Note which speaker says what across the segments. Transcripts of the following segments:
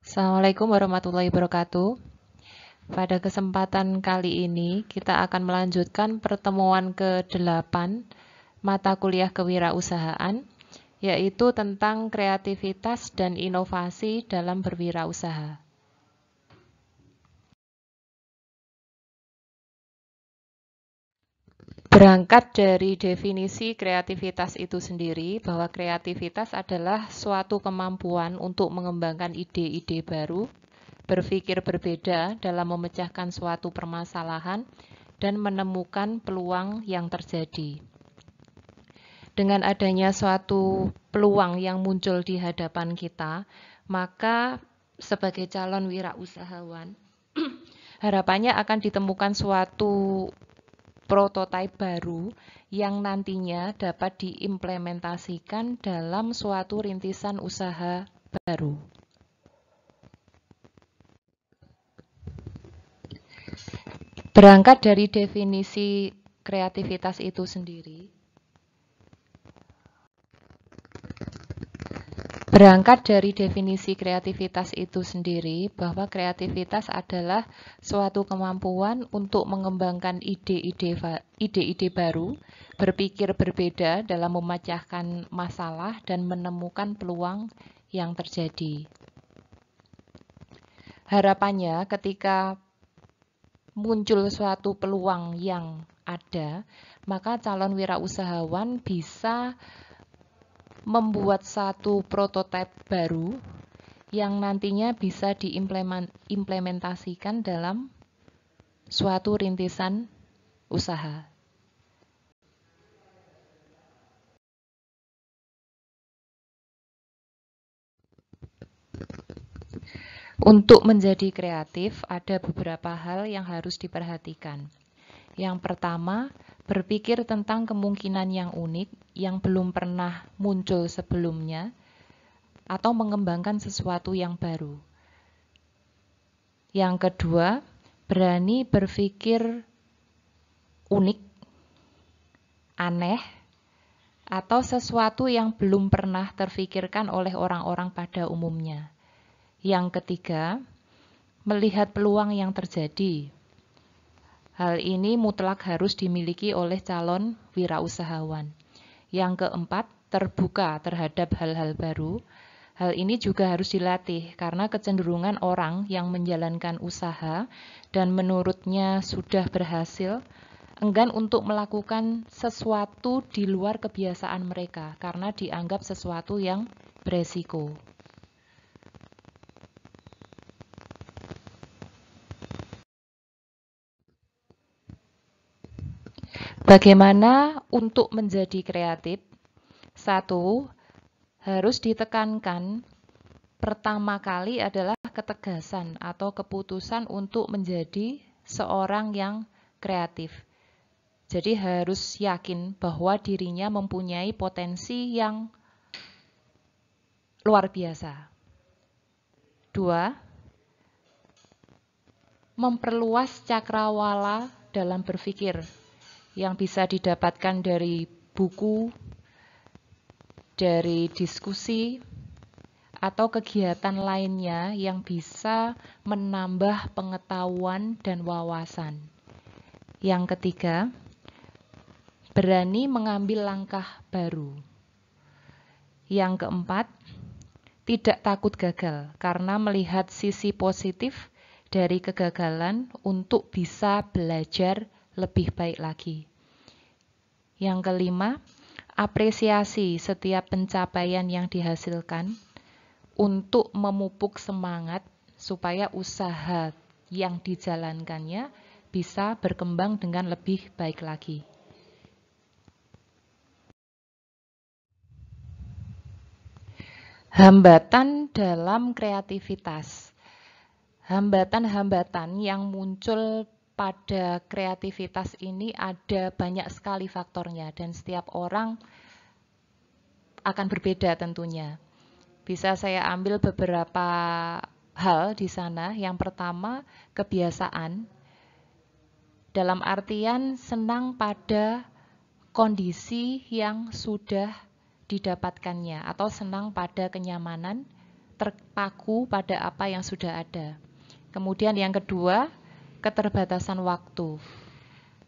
Speaker 1: Assalamualaikum warahmatullahi wabarakatuh. Pada kesempatan kali ini, kita akan melanjutkan pertemuan ke-8 mata kuliah kewirausahaan, yaitu tentang kreativitas dan inovasi dalam berwirausaha. Berangkat dari definisi kreativitas itu sendiri, bahwa kreativitas adalah suatu kemampuan untuk mengembangkan ide-ide baru, berpikir berbeda dalam memecahkan suatu permasalahan, dan menemukan peluang yang terjadi. Dengan adanya suatu peluang yang muncul di hadapan kita, maka sebagai calon wirausahawan, harapannya akan ditemukan suatu prototipe baru yang nantinya dapat diimplementasikan dalam suatu rintisan usaha baru. Berangkat dari definisi kreativitas itu sendiri, bahwa kreativitas adalah suatu kemampuan untuk mengembangkan ide-ide baru, berpikir berbeda dalam memecahkan masalah, dan menemukan peluang yang terjadi. Harapannya ketika muncul suatu peluang yang ada, maka calon wirausahawan bisa membuat satu prototipe baru yang nantinya bisa diimplementasikan dalam suatu rintisan usaha. Untuk menjadi kreatif, ada beberapa hal yang harus diperhatikan. Yang pertama, berpikir tentang kemungkinan yang unik yang belum pernah muncul sebelumnya, atau mengembangkan sesuatu yang baru. Yang kedua, berani berpikir unik, aneh, atau sesuatu yang belum pernah terfikirkan oleh orang-orang pada umumnya. Yang ketiga, melihat peluang yang terjadi. Hal ini mutlak harus dimiliki oleh calon wirausahawan. Yang keempat, terbuka terhadap hal-hal baru. Hal ini juga harus dilatih karena kecenderungan orang yang menjalankan usaha dan menurutnya sudah berhasil enggan untuk melakukan sesuatu di luar kebiasaan mereka karena dianggap sesuatu yang beresiko. Bagaimana untuk menjadi kreatif? 1. Harus ditekankan pertama kali adalah ketegasan atau keputusan untuk menjadi seorang yang kreatif. Jadi harus yakin bahwa dirinya mempunyai potensi yang luar biasa. 2. Memperluas cakrawala dalam berpikir yang bisa didapatkan dari buku, dari diskusi, atau kegiatan lainnya yang bisa menambah pengetahuan dan wawasan. Yang ketiga, berani mengambil langkah baru. Yang keempat, tidak takut gagal karena melihat sisi positif dari kegagalan untuk bisa belajar lebih baik lagi. Yang kelima, apresiasi setiap pencapaian yang dihasilkan untuk memupuk semangat supaya usaha yang dijalankannya bisa berkembang dengan lebih baik lagi. Hambatan dalam kreativitas. Hambatan-hambatan yang muncul pada kreativitas ini ada banyak sekali faktornya dan setiap orang akan berbeda tentunya. Bisa saya ambil beberapa hal di sana. Yang pertama, kebiasaan. Dalam artian senang pada kondisi yang sudah didapatkannya atau senang pada kenyamanan terpaku pada apa yang sudah ada. Kemudian yang kedua, keterbatasan waktu.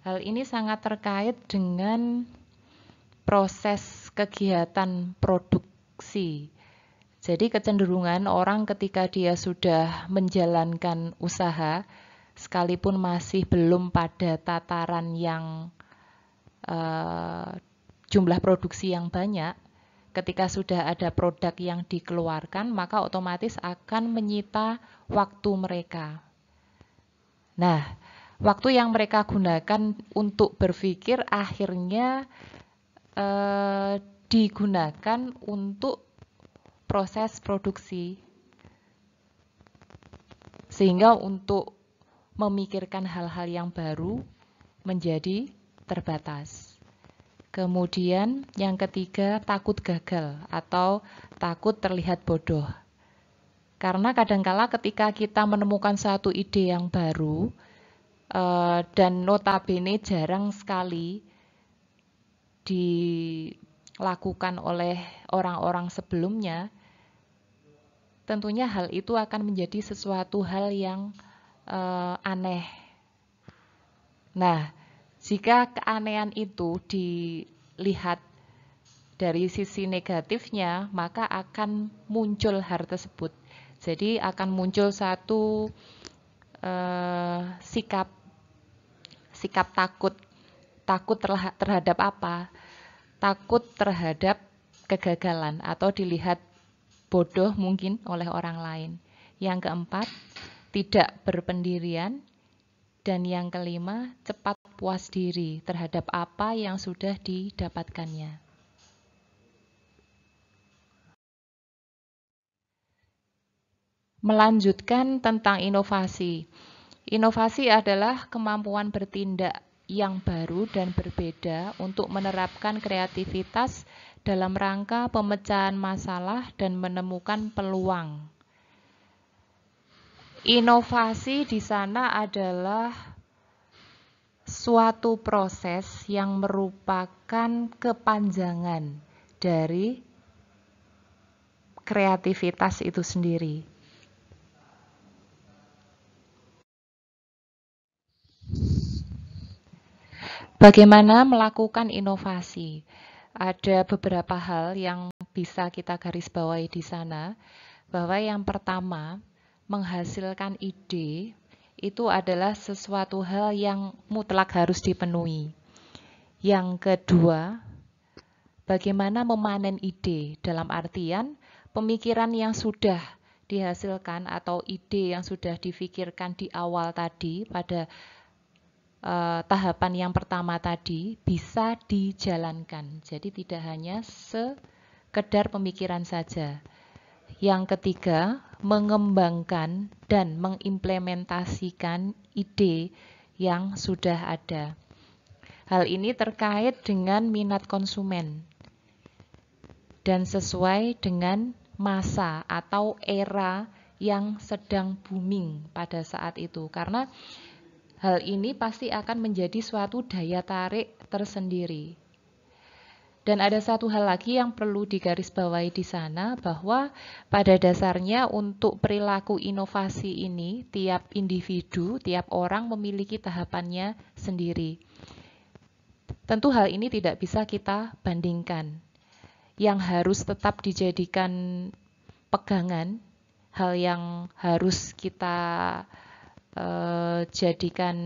Speaker 1: Hal ini sangat terkait dengan proses kegiatan produksi. Jadi kecenderungan orang ketika dia sudah menjalankan usaha, sekalipun masih belum pada tataran yang jumlah produksi yang banyak, ketika sudah ada produk yang dikeluarkan, maka otomatis akan menyita waktu mereka. Nah, waktu yang mereka gunakan untuk berpikir akhirnya digunakan untuk proses produksi. Sehingga untuk memikirkan hal-hal yang baru menjadi terbatas. Kemudian yang ketiga, takut gagal atau takut terlihat bodoh. Karena kadangkala ketika kita menemukan satu ide yang baru, dan notabene jarang sekali dilakukan oleh orang-orang sebelumnya, tentunya hal itu akan menjadi sesuatu hal yang aneh. Nah, jika keanehan itu dilihat dari sisi negatifnya, maka akan muncul hal tersebut. Jadi akan muncul satu sikap takut terhadap apa? Takut terhadap kegagalan atau dilihat bodoh mungkin oleh orang lain. Yang keempat, tidak berpendirian. Dan yang kelima, cepat puas diri terhadap apa yang sudah didapatkannya. Melanjutkan tentang inovasi. Inovasi adalah kemampuan bertindak yang baru dan berbeda untuk menerapkan kreativitas dalam rangka pemecahan masalah dan menemukan peluang. Inovasi di sana adalah suatu proses yang merupakan kepanjangan dari kreativitas itu sendiri. Bagaimana melakukan inovasi? Ada beberapa hal yang bisa kita garis bawahi di sana, bahwa yang pertama, menghasilkan ide itu adalah sesuatu hal yang mutlak harus dipenuhi. Yang kedua, bagaimana memanen ide, dalam artian pemikiran yang sudah dihasilkan atau ide yang sudah difikirkan di awal tadi pada tahapan yang pertama tadi bisa dijalankan. Jadi tidak hanya sekedar pemikiran saja. Yang ketiga, mengembangkan dan mengimplementasikan ide yang sudah ada. Hal ini terkait dengan minat konsumen dan sesuai dengan masa atau era yang sedang booming pada saat itu. Karena hal ini pasti akan menjadi suatu daya tarik tersendiri. Dan ada satu hal lagi yang perlu digarisbawahi di sana, bahwa pada dasarnya untuk perilaku inovasi ini, tiap individu, tiap orang memiliki tahapannya sendiri. Tentu hal ini tidak bisa kita bandingkan. Yang harus tetap dijadikan pegangan, hal yang harus kita jadikan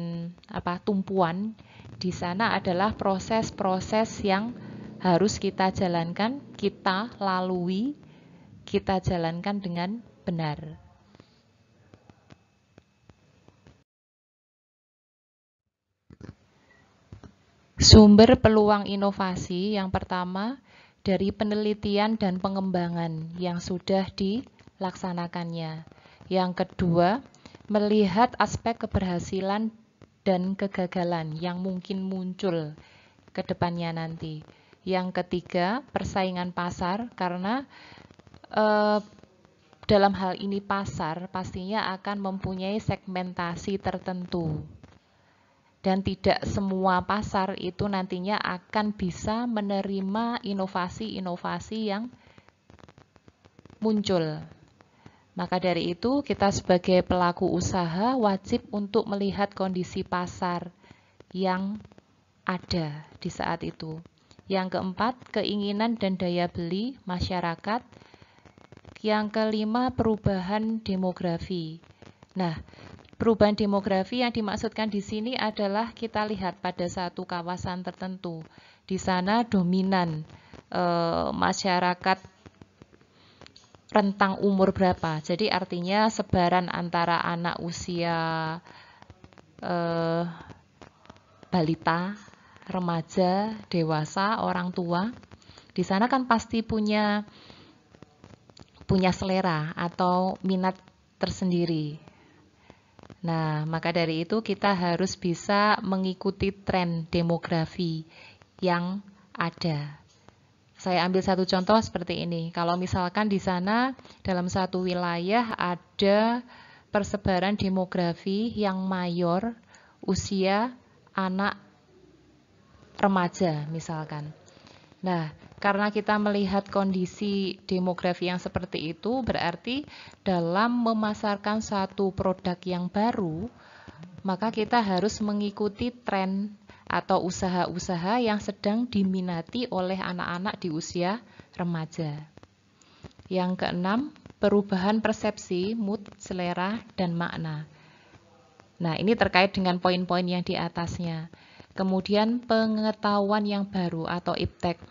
Speaker 1: tumpuan di sana adalah proses-proses yang harus kita jalankan, kita lalui, kita jalankan dengan benar. Sumber peluang inovasi yang pertama dari penelitian dan pengembangan yang sudah dilaksanakannya. Yang kedua, melihat aspek keberhasilan dan kegagalan yang mungkin muncul ke depannya nanti. Yang ketiga, persaingan pasar, karena dalam hal ini pasar pastinya akan mempunyai segmentasi tertentu. Dan tidak semua pasar itu nantinya akan bisa menerima inovasi-inovasi yang muncul. Maka dari itu, kita sebagai pelaku usaha wajib untuk melihat kondisi pasar yang ada di saat itu. Yang keempat, keinginan dan daya beli masyarakat. Yang kelima, perubahan demografi. Nah, perubahan demografi yang dimaksudkan di sini adalah kita lihat pada satu kawasan tertentu. Di sana dominan masyarakat rentang umur berapa. Jadi artinya sebaran antara anak usia balita, remaja, dewasa, orang tua. Di sana kan pasti punya selera atau minat tersendiri. Nah, maka dari itu kita harus bisa mengikuti tren demografi yang ada. Saya ambil satu contoh seperti ini. Kalau misalkan di sana dalam satu wilayah ada persebaran demografi yang mayor usia anak remaja misalkan. Nah, karena kita melihat kondisi demografi yang seperti itu, berarti dalam memasarkan satu produk yang baru, maka kita harus mengikuti tren atau usaha-usaha yang sedang diminati oleh anak-anak di usia remaja. Yang keenam, perubahan persepsi, mood, selera, dan makna. Nah, ini terkait dengan poin-poin yang di atasnya. Kemudian pengetahuan yang baru atau iptek.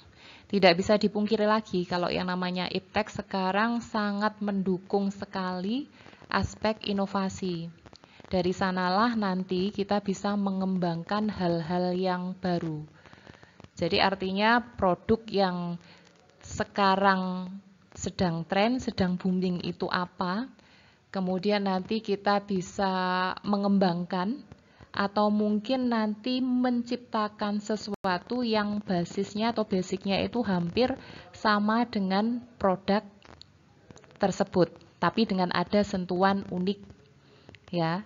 Speaker 1: Tidak bisa dipungkiri lagi kalau yang namanya iptek sekarang sangat mendukung sekali aspek inovasi. Dari sanalah nanti kita bisa mengembangkan hal-hal yang baru. Jadi artinya produk yang sekarang sedang tren, sedang booming itu apa? Kemudian nanti kita bisa mengembangkan atau mungkin nanti menciptakan sesuatu yang basisnya atau basicnya itu hampir sama dengan produk tersebut, tapi dengan ada sentuhan unik ya.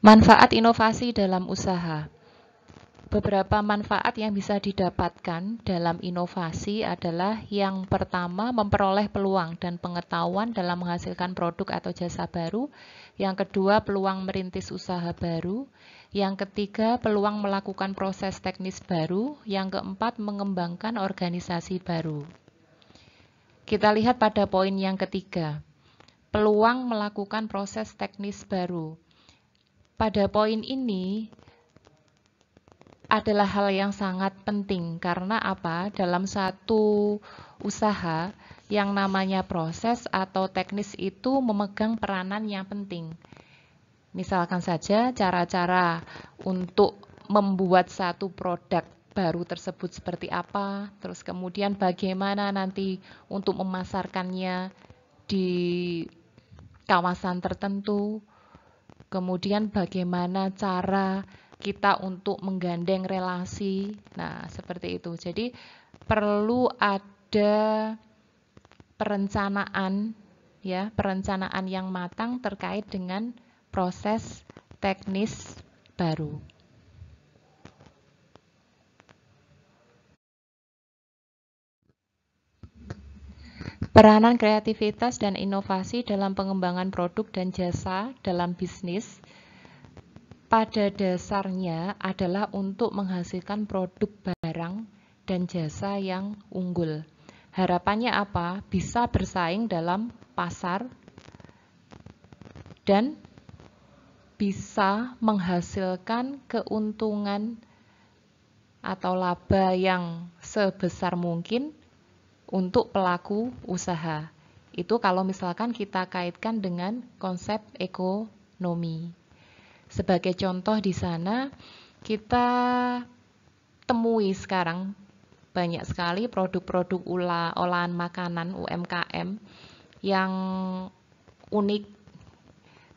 Speaker 1: Manfaat inovasi dalam usaha. Beberapa manfaat yang bisa didapatkan dalam inovasi adalah yang pertama, memperoleh peluang dan pengetahuan dalam menghasilkan produk atau jasa baru. Yang kedua, peluang merintis usaha baru. Yang ketiga, peluang melakukan proses teknis baru. Yang keempat, mengembangkan organisasi baru. Kita lihat pada poin yang ketiga, peluang melakukan proses teknis baru. Pada poin ini adalah hal yang sangat penting karena apa? Dalam satu usaha yang namanya proses atau teknis itu memegang peranan yang penting. Misalkan saja cara-cara untuk membuat satu produk baru tersebut seperti apa, terus kemudian bagaimana nanti untuk memasarkannya di kawasan tertentu, kemudian bagaimana cara kita untuk menggandeng relasi. Nah, seperti itu. Jadi perlu ada perencanaan ya, perencanaan yang matang terkait dengan proses teknis baru. Peranan kreativitas dan inovasi dalam pengembangan produk dan jasa dalam bisnis pada dasarnya adalah untuk menghasilkan produk barang dan jasa yang unggul. Harapannya apa? Bisa bersaing dalam pasar dan bisa menghasilkan keuntungan atau laba yang sebesar mungkin untuk pelaku usaha. Itu kalau misalkan kita kaitkan dengan konsep ekonomi. Sebagai contoh di sana, kita temui sekarang banyak sekali produk-produk olahan makanan UMKM yang unik,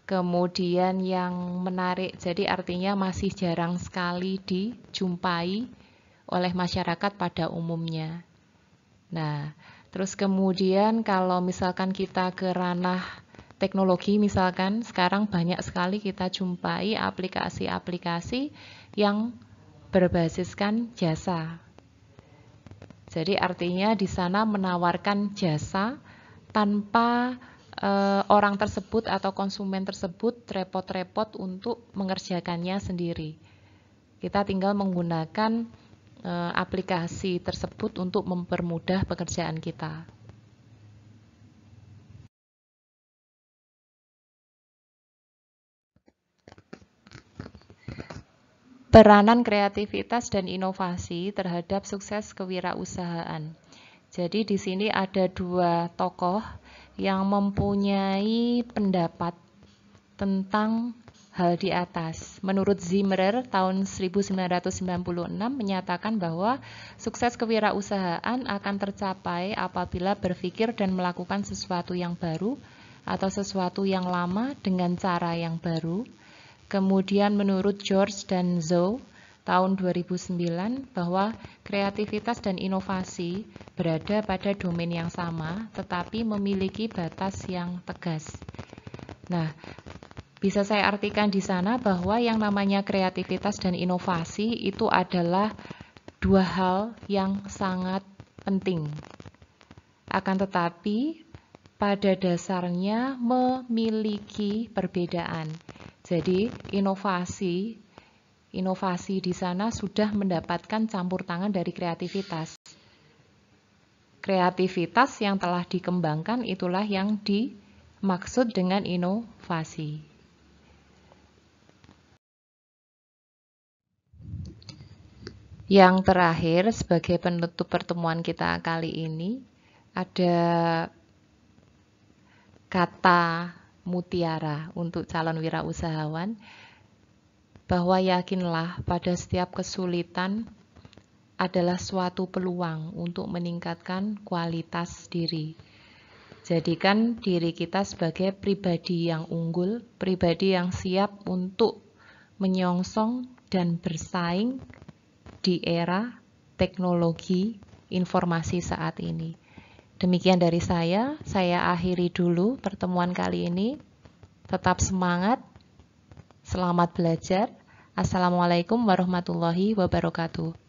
Speaker 1: kemudian yang menarik. Jadi artinya masih jarang sekali dijumpai oleh masyarakat pada umumnya. Nah, terus kemudian kalau misalkan kita ke ranah teknologi misalkan, sekarang banyak sekali kita jumpai aplikasi-aplikasi yang berbasiskan jasa. Jadi artinya di sana menawarkan jasa tanpa orang tersebut atau konsumen tersebut repot-repot untuk mengerjakannya sendiri. Kita tinggal menggunakan aplikasi tersebut untuk mempermudah pekerjaan kita. Peranan kreativitas dan inovasi terhadap sukses kewirausahaan. Jadi di sini ada dua tokoh yang mempunyai pendapat tentang hal di atas. Menurut Zimmer tahun 1996 menyatakan bahwa sukses kewirausahaan akan tercapai apabila berpikir dan melakukan sesuatu yang baru atau sesuatu yang lama dengan cara yang baru. Kemudian menurut George dan Zhou tahun 2009 bahwa kreativitas dan inovasi berada pada domain yang sama tetapi memiliki batas yang tegas. Nah, bisa saya artikan di sana bahwa yang namanya kreativitas dan inovasi itu adalah dua hal yang sangat penting. Akan tetapi pada dasarnya memiliki perbedaan. Jadi inovasi di sana sudah mendapatkan campur tangan dari kreativitas. Kreativitas yang telah dikembangkan itulah yang dimaksud dengan inovasi. Yang terakhir sebagai penutup pertemuan kita kali ini ada kata mutiara untuk calon wirausahawan, bahwa yakinlah pada setiap kesulitan adalah suatu peluang untuk meningkatkan kualitas diri. Jadikan diri kita sebagai pribadi yang unggul, pribadi yang siap untuk menyongsong dan bersaing di era teknologi informasi saat ini. Demikian dari saya akhiri dulu pertemuan kali ini. Tetap semangat, selamat belajar. Assalamualaikum warahmatullahi wabarakatuh.